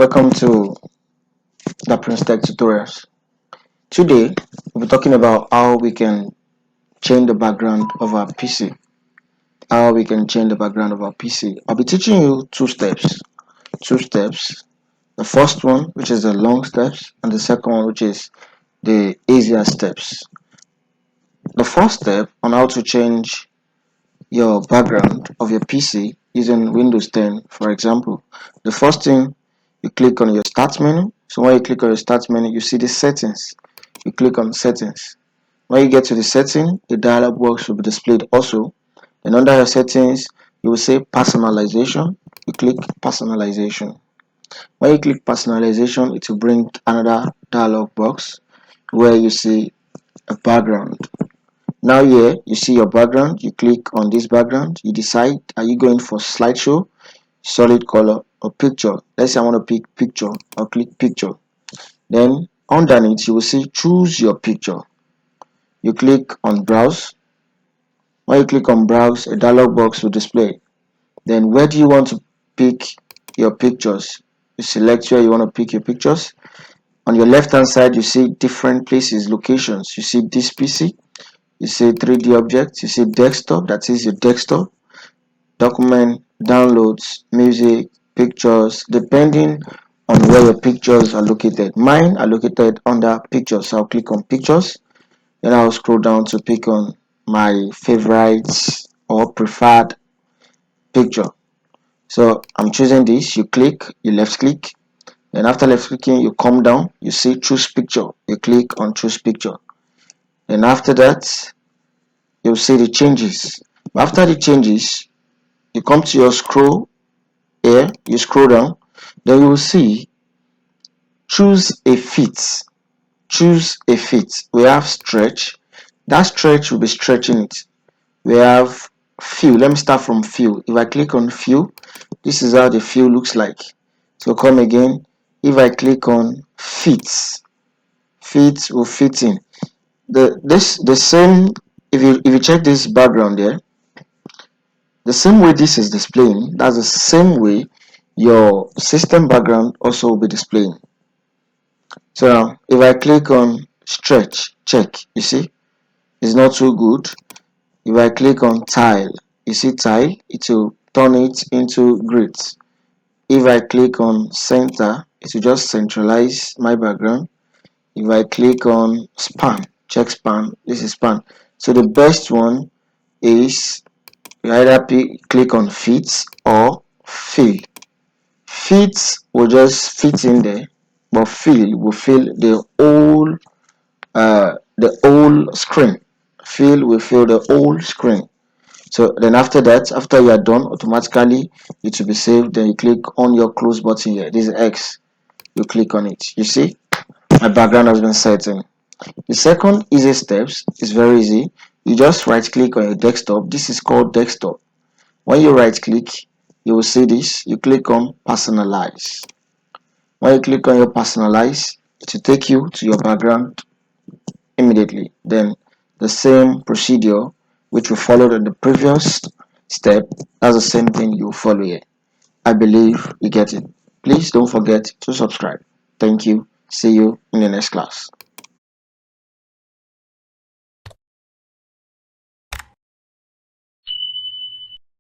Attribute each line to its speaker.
Speaker 1: Welcome to the Prince Tech Tutorials. Today, we'll be talking about how we can change the background of our PC. I'll be teaching you two steps. The first one, which is the long steps, and the second one, which is the easier steps. The first step on how to change your background of your PC using Windows 10, for example. The first thing, you click on your start menu. So when you click on your start menu, you see the settings. You click on settings. When you get to the setting, the dialog box will be displayed also. Then under your settings, you will say personalization. You click personalization. When you click personalization, it will bring another dialog box where you see a background. Now here you see your background. You click on this background. You decide, are you going for slideshow, solid color, or picture? Let's say I want to pick picture. I'll click picture. Then underneath you will see choose your picture. You click on browse. When you click on browse, a dialog box will display. Then where do you want to pick your pictures? You select where you want to pick your pictures. On your left hand side you see different places, locations. You see this PC, you see 3D objects, you see desktop, that is your desktop, document, downloads, music, pictures, depending on where your pictures are located. Mine are located under pictures, so I'll click on pictures. Then I'll scroll down to pick on my favorites or preferred picture. So I'm choosing this. You left click. Then after left clicking, you come down, you see choose picture. You click on choose picture. Then after that, you'll see the changes. After the changes, you come to your scroll here, you scroll down, then you will see choose a fit. We have stretch. That stretch will be stretching it. We have fill. Let me start from fill. If I click on fill, this is how the fill looks like. So come again. If I click on fit will fit in. The same. If you check this background there, the same way this is displaying, that's the same way your system background also will be displaying. So now if I click on stretch, check, you see it's not too good. If I click on tile, you see tile, it will turn it into grids. If I click on center, it will just centralize my background. If I click on span, check span, this is span. So the best one is you either click on fit or fill. Fit will just fit in there, but fill will fill the whole screen. Fill will fill the whole screen. So then after that, after you are done, automatically it will be saved. Then you click on your close button here. This is X. You click on it. You see my background has been set in. The second easy steps is very easy. You just right click on your desktop. This is called desktop. When you right click, you will see this. You click on personalize. When you click on your personalize, it will take you to your background immediately. Then the same procedure which we followed in the previous step, that's the same thing you follow here. I believe you get it. Please don't forget to subscribe. Thank you. See you in the next class.